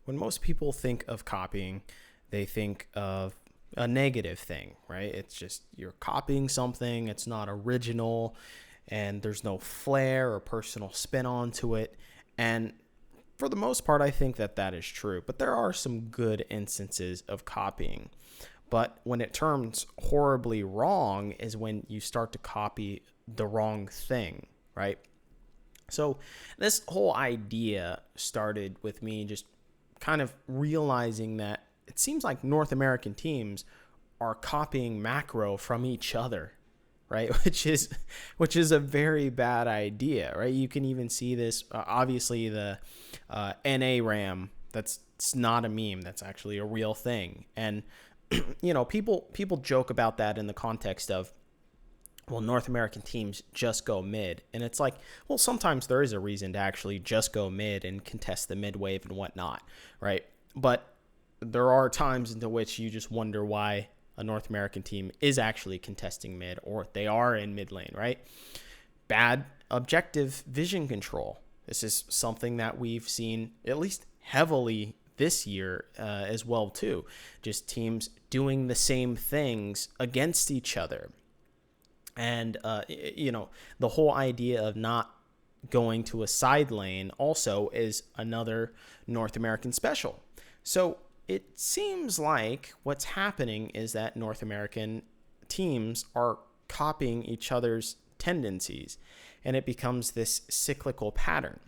when most people think of copying, they think of a negative thing, right? It's just you're copying something, it's not original, and there's no flair or personal spin onto it. And for the most part, I think that that is true. But there are some good instances of copying. But when it turns horribly wrong is when you start to copy the wrong thing, right? So this whole idea started with me just kind of realizing that it seems like North American teams are copying macro from each other, right? Which is a very bad idea, right? You can even see this obviously the NA RAM. That's it's not a meme. That's actually a real thing. And people joke about that in the context of, well, North American teams just go mid. And it's like, well, sometimes there is a reason to actually just go mid and contest the mid wave and whatnot, right? But there are times into which you just wonder why a North American team is actually contesting mid, or they are in mid lane, right? Bad objective vision control. This is something that we've seen at least heavily this year as well too. Just teams doing the same things against each other. And, the whole idea of not going to a side lane also is another North American special. So it seems like what's happening is that North American teams are copying each other's tendencies, and it becomes this cyclical pattern.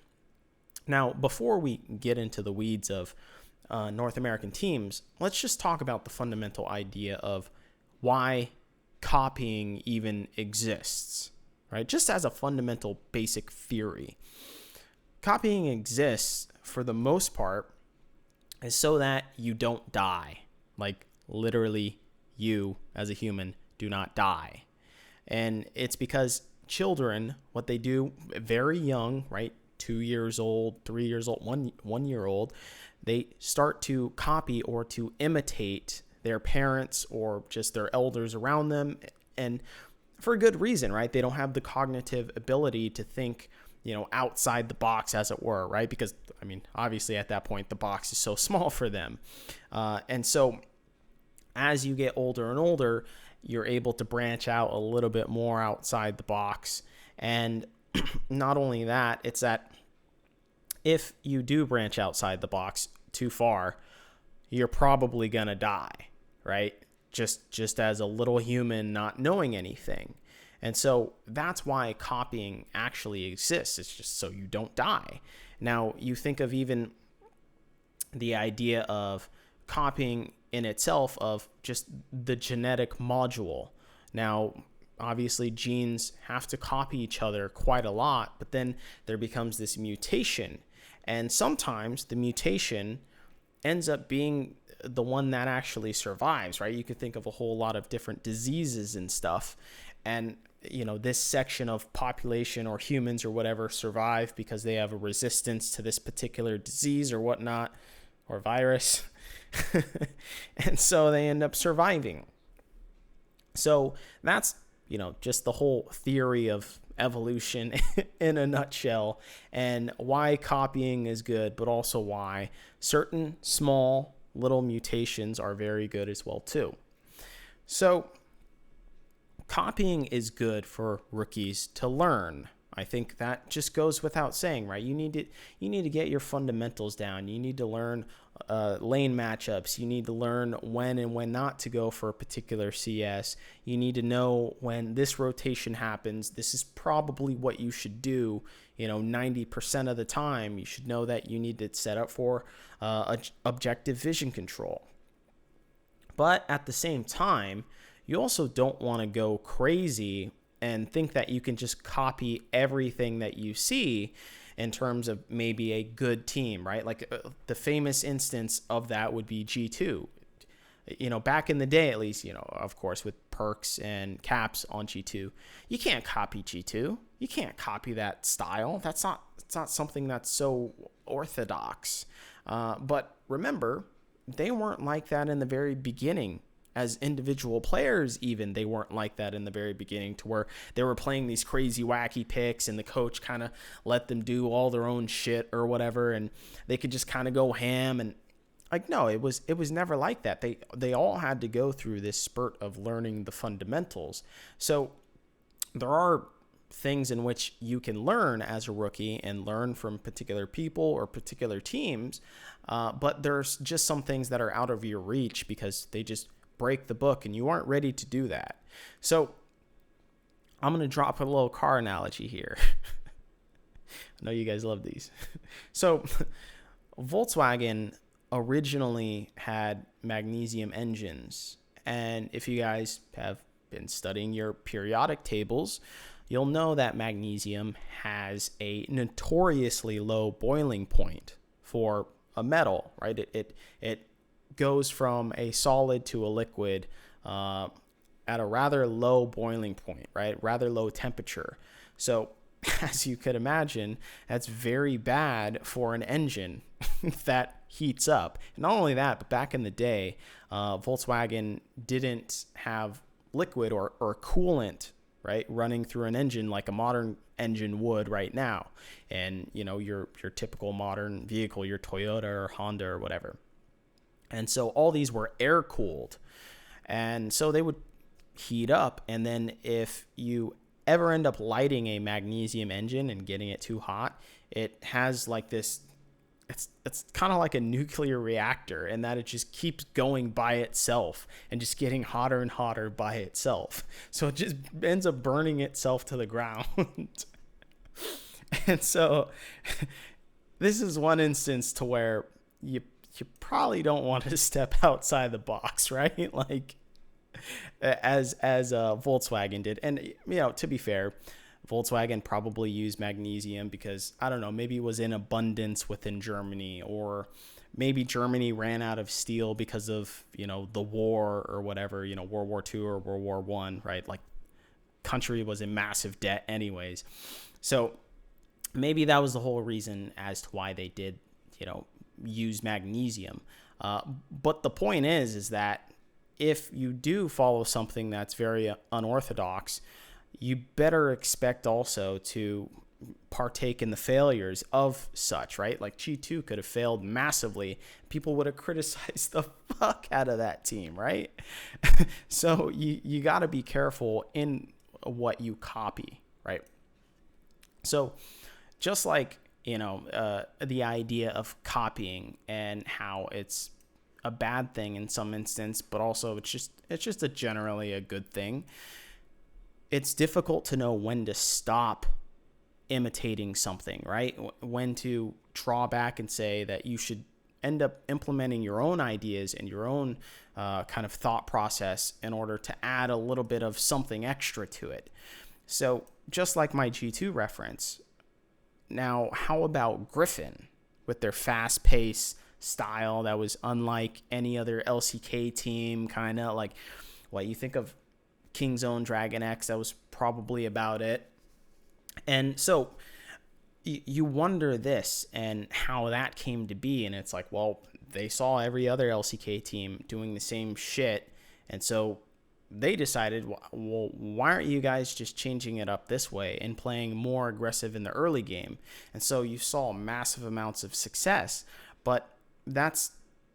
Now, before we get into the weeds of North American teams, let's just talk about the fundamental idea of why copying even exists, right? Just as a fundamental basic theory. Copying exists for the most part is so that you don't die. Like literally you as a human do not die. And it's because children, what they do very young, right? 2 years old, 3 years old, 1 year old, they start to copy or to imitate their parents or just their elders around them, and for a good reason, right? They don't have the cognitive ability to think, outside the box, as it were, right? Because, obviously at that point, the box is so small for them. And so as you get older and older, you're able to branch out a little bit more outside the box. And not only that, it's that if you do branch outside the box too far, you're probably going to die, right? Just as a little human not knowing anything. And so that's why copying actually exists. It's just so you don't die. Now, you think of even the idea of copying in itself of just the genetic module. Now, obviously, genes have to copy each other quite a lot, but then there becomes this mutation. And sometimes the mutation ends up being the one that actually survives, right? You could think of a whole lot of different diseases and stuff. And, this section of population or humans or whatever survive because they have a resistance to this particular disease or whatnot, or virus. And so they end up surviving. So that's, just the whole theory of evolution in a nutshell, and why copying is good, but also why certain small little mutations are very good as well too. So copying is good for rookies to learn. I think that just goes without saying, right? You need to get your fundamentals down. You need to learn lane matchups. You need to learn when and when not to go for a particular CS. You need to know when this rotation happens, this is probably what you should do. 90% of the time, you should know that you need to set up for objective vision control. But at the same time, you also don't want to go crazy and think that you can just copy everything that you see in terms of maybe a good team, right? Like the famous instance of that would be G2. Back in the day, at least, of course, with perks and caps on G2, you can't copy G2. You can't copy that style. It's not something that's so orthodox. But remember, they weren't like that in the very beginning. As individual players, even, they weren't like that in the very beginning, to where they were playing these crazy wacky picks and the coach kind of let them do all their own shit or whatever, and they could just kind of go ham. And Like, no, it was never like that. They all had to go through this spurt of learning the fundamentals. So there are things in which you can learn as a rookie and learn from particular people or particular teams, but there's just some things that are out of your reach because they just break the book and you aren't ready to do that. So I'm going to drop a little car analogy here. I know you guys love these. So Volkswagen originally had magnesium engines, and if you guys have been studying your periodic tables, you'll know that magnesium has a notoriously low boiling point for a metal, right? It goes from a solid to a liquid at a rather low boiling point, right? Rather low temperature. So as you could imagine, that's very bad for an engine that heats up. And not only that, but back in the day, Volkswagen didn't have liquid or coolant, right, running through an engine like a modern engine would right now. And, your typical modern vehicle, your Toyota or Honda or whatever. And so all these were air cooled. And so they would heat up. And then if you ever end up lighting a magnesium engine and getting it too hot, it has like this, it's kind of like a nuclear reactor, in that it just keeps going by itself and just getting hotter and hotter by itself. So it just ends up burning itself to the ground. And so this is one instance to where you probably don't want to step outside the box, right? Like as Volkswagen did. And to be fair, Volkswagen probably used magnesium because, I don't know, maybe it was in abundance within Germany, or maybe Germany ran out of steel because of, the war or whatever, World War II or World War I, right? Like, country was in massive debt anyways. So maybe that was the whole reason as to why they did, use magnesium. But the point is that if you do follow something that's very unorthodox, you better expect also to partake in the failures of such, right? Like G2 could have failed massively. People would have criticized the fuck out of that team, right? So you got to be careful in what you copy, right? So just like, the idea of copying and how it's a bad thing in some instance, but also it's just generally a good thing. It's difficult to know when to stop imitating something, right? When to draw back and say that you should end up implementing your own ideas and your own kind of thought process in order to add a little bit of something extra to it. So just like my G2 reference, now how about Griffin with their fast-paced style that was unlike any other LCK team, kind of like what you think of Kingzone Dragon X? That was probably about it. And so you wonder this and how that came to be, and it's like, well, they saw every other LCK team doing the same shit, and so they decided, well, why aren't you guys just changing it up this way and playing more aggressive in the early game? And so you saw massive amounts of success, but that's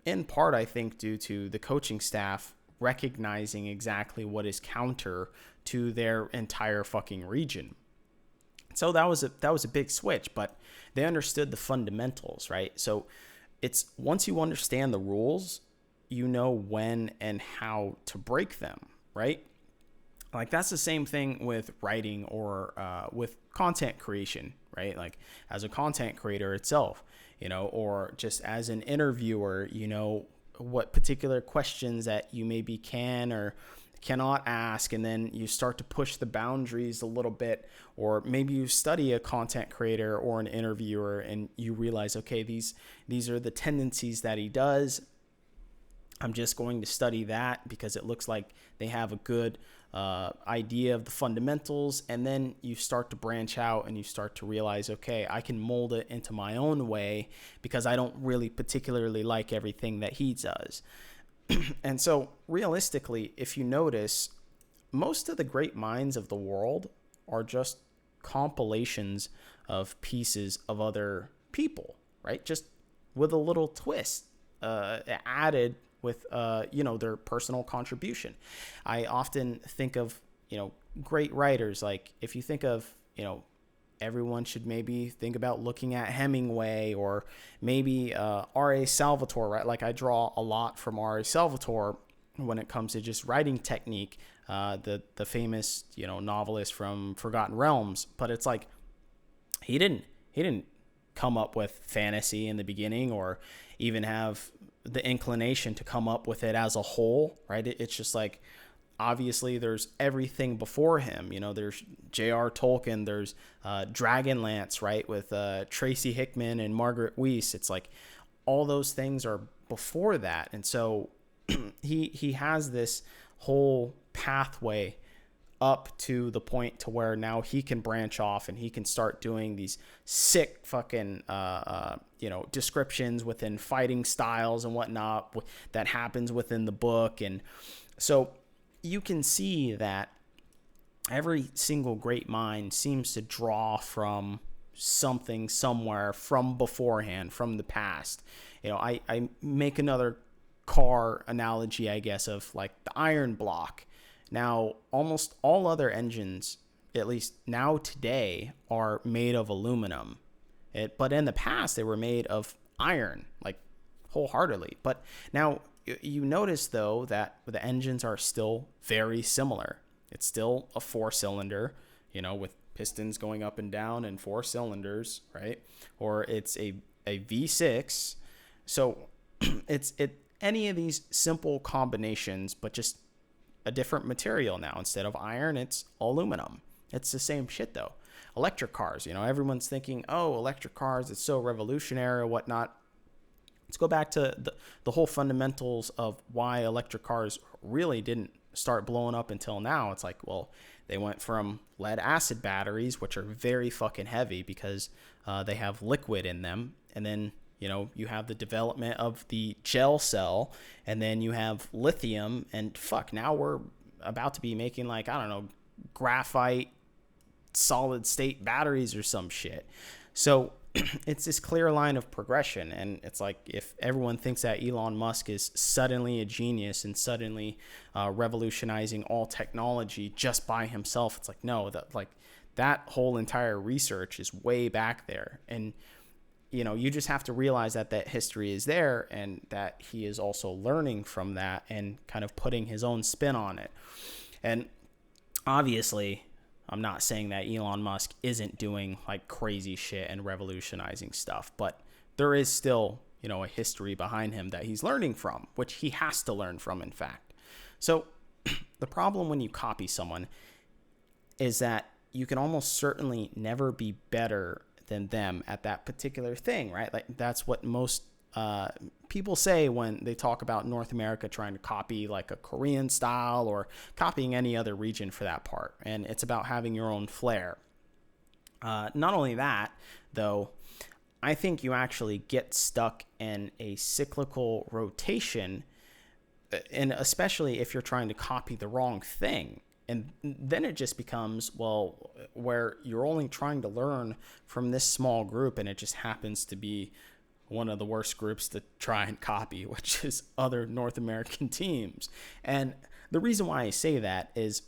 in part, I think, due to the coaching staff recognizing exactly what is counter to their entire fucking region. So that was a big switch, but they understood the fundamentals, right? So it's once you understand the rules, you know when and how to break them, right? Like that's the same thing with writing or with content creation, right? Like as a content creator itself, or just as an interviewer, what particular questions that you maybe can or cannot ask, and then you start to push the boundaries a little bit, or maybe you study a content creator or an interviewer and you realize, okay, these are the tendencies that he does. I'm just going to study that because it looks like they have a good idea of the fundamentals. And then you start to branch out and you start to realize, okay, I can mold it into my own way because I don't really particularly like everything that he does. And so realistically, if you notice, most of the great minds of the world are just compilations of pieces of other people, right? Just with a little twist. added with their personal contribution. I often think of great writers. Like if you think of everyone should maybe think about looking at Hemingway or maybe R.A. Salvatore, right? Like I draw a lot from R.A. Salvatore when it comes to just writing technique, the famous novelist from Forgotten Realms. But it's like he didn't come up with fantasy in the beginning or even have the inclination to come up with it as a whole, right? It's just like obviously there's everything before him. There's J.R. Tolkien, there's Dragonlance, right, with Tracy Hickman and Margaret Weiss. It's like all those things are before that. And so he has this whole pathway up to the point to where now he can branch off and he can start doing these sick fucking descriptions within fighting styles and whatnot that happens within the book. And so you can see that every single great mind seems to draw from something somewhere from beforehand, from the past. I make another car analogy, I guess, of like the iron block. Now, almost all other engines, at least now today, are made of aluminum. But in the past, they were made of iron, like wholeheartedly. But now you notice, though, that the engines are still very similar. It's still a 4-cylinder, with pistons going up and down and 4 cylinders, right? Or it's a V6. So it's any of these simple combinations, but just a different material now. Instead of iron, it's aluminum. It's the same shit, though. Electric cars, everyone's thinking, oh, electric cars, it's so revolutionary or whatnot. Let's go back to the whole fundamentals of why electric cars really didn't start blowing up until now. It's like, well, they went from lead acid batteries, which are very fucking heavy because they have liquid in them. And then, you have the development of the gel cell, and then you have lithium, and now we're about to be making graphite solid state batteries or some shit. So it's this clear line of progression. And it's like, if everyone thinks that Elon Musk is suddenly a genius and suddenly revolutionizing all technology just by himself, it's like, no, that whole entire research is way back there. And you just have to realize that history is there and that he is also learning from that and kind of putting his own spin on it. And obviously, I'm not saying that Elon Musk isn't doing like crazy shit and revolutionizing stuff, but there is still, a history behind him that he's learning from, which he has to learn from, in fact. So the problem when you copy someone is that you can almost certainly never be better than them at that particular thing, right? Like that's what most people say when they talk about North America trying to copy like a Korean style or copying any other region for that part. And it's about having your own flair. Not only that, though, I think you actually get stuck in a cyclical rotation, and especially if you're trying to copy the wrong thing. And then it just becomes, well, where you're only trying to learn from this small group, and it just happens to be one of the worst groups to try and copy, which is other North American teams. And the reason why I say that is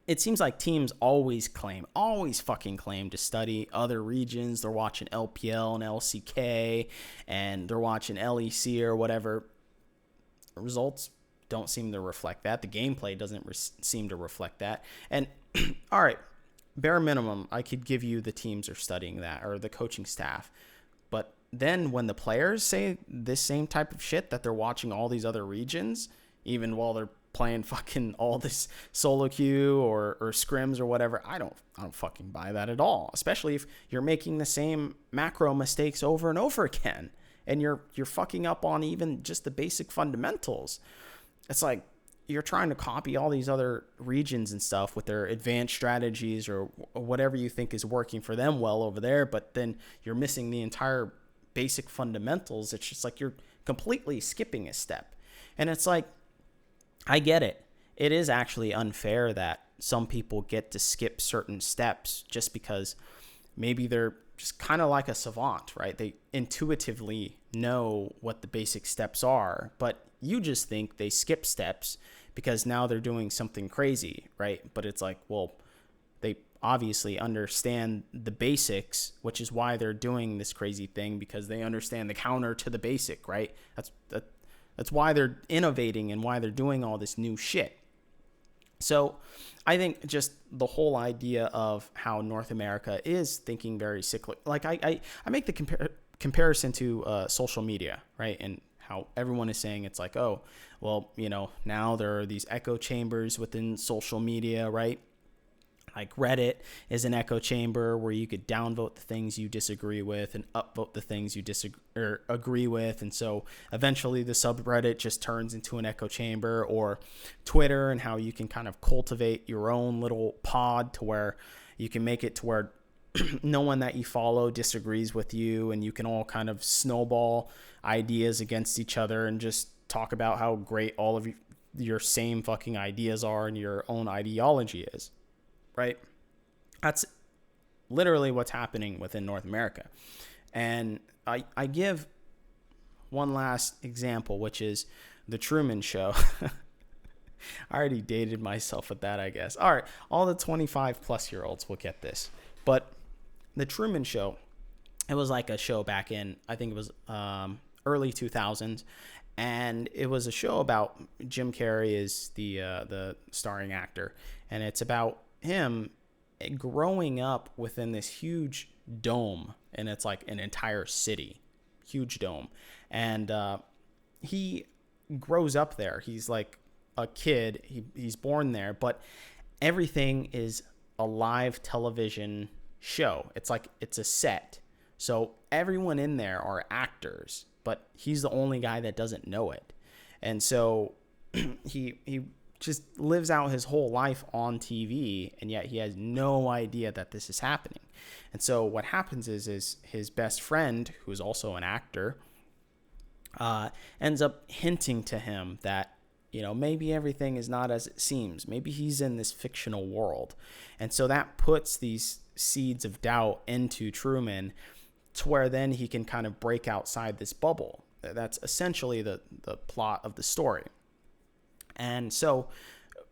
it seems like teams always fucking claim to study other regions. They're watching LPL and LCK, and they're watching LEC or whatever. Results don't seem to reflect that. The gameplay doesn't seem to reflect that. And all right, bare minimum, I could give you the teams are studying that or the coaching staff. But then when the players say this same type of shit, that they're watching all these other regions, even while they're playing fucking all this solo queue or scrims or whatever, I don't fucking buy that at all. Especially if you're making the same macro mistakes over and over again, and you're fucking up on even just the basic fundamentals. It's like you're trying to copy all these other regions and stuff with their advanced strategies or whatever you think is working for them well over there, but then you're missing the entire basic fundamentals. It's just like you're completely skipping a step. And it's like, I get it. It is actually unfair that some people get to skip certain steps just because maybe they're just kind of like a savant, right? They intuitively know what the basic steps are, but you just think they skip steps because now they're doing something crazy, right? But it's like, well, they obviously understand the basics, which is why they're doing this crazy thing, because they understand the counter to the basic, right? That's why they're innovating and why they're doing all this new shit. So I think just the whole idea of how North America is thinking very cyclic, like I make the comparison to social media, right? And how everyone is saying it's like, oh, well, now there are these echo chambers within social media, right? Like Reddit is an echo chamber where you could downvote the things you disagree with and upvote the things you agree with. And so eventually the subreddit just turns into an echo chamber. Or Twitter, and how you can kind of cultivate your own little pod to where you can make it to where no one that you follow disagrees with you, and you can all kind of snowball ideas against each other and just talk about how great all of your same fucking ideas are and your own ideology is. Right? That's literally what's happening within North America. And I give one last example, which is the Truman Show. I already dated myself with that, I guess. All right, all the 25 plus year olds will get this. But the Truman Show, it was like a show back in, I think it was early 2000s. And it was a show about Jim Carrey is the starring actor. And it's about him growing up within this huge dome, and it's like an entire city, huge dome. And he grows up there. He's like a kid. He's born there, but everything is a live television show. It's like it's a set. So everyone in there are actors, but he's the only guy that doesn't know it. And so he just lives out his whole life on TV, and yet he has no idea that this is happening. And so what happens is his best friend, who is also an actor, ends up hinting to him that, maybe everything is not as it seems. Maybe he's in this fictional world. And so that puts these seeds of doubt into Truman, to where then he can kind of break outside this bubble. That's essentially the plot of the story. And so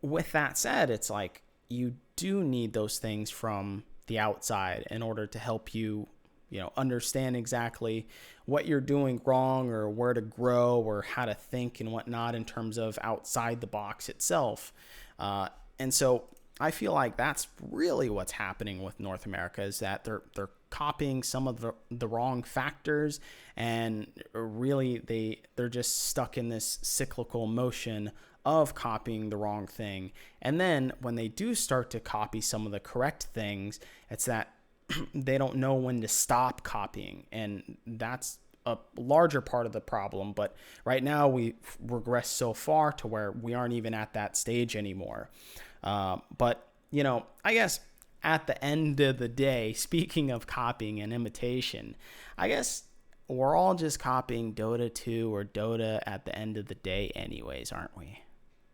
with that said, it's like you do need those things from the outside in order to help you, understand exactly what you're doing wrong, or where to grow, or how to think and whatnot in terms of outside the box itself. And so I feel like that's really what's happening with North America, is that they're copying some of the wrong factors, and really they're just stuck in this cyclical motion of copying the wrong thing. And then when they do start to copy some of the correct things, it's that they don't know when to stop copying. And that's a larger part of the problem. But right now we regress so far to where we aren't even at that stage anymore. But, I guess at the end of the day, speaking of copying and imitation, I guess we're all just copying Dota 2 or Dota at the end of the day anyways, aren't we?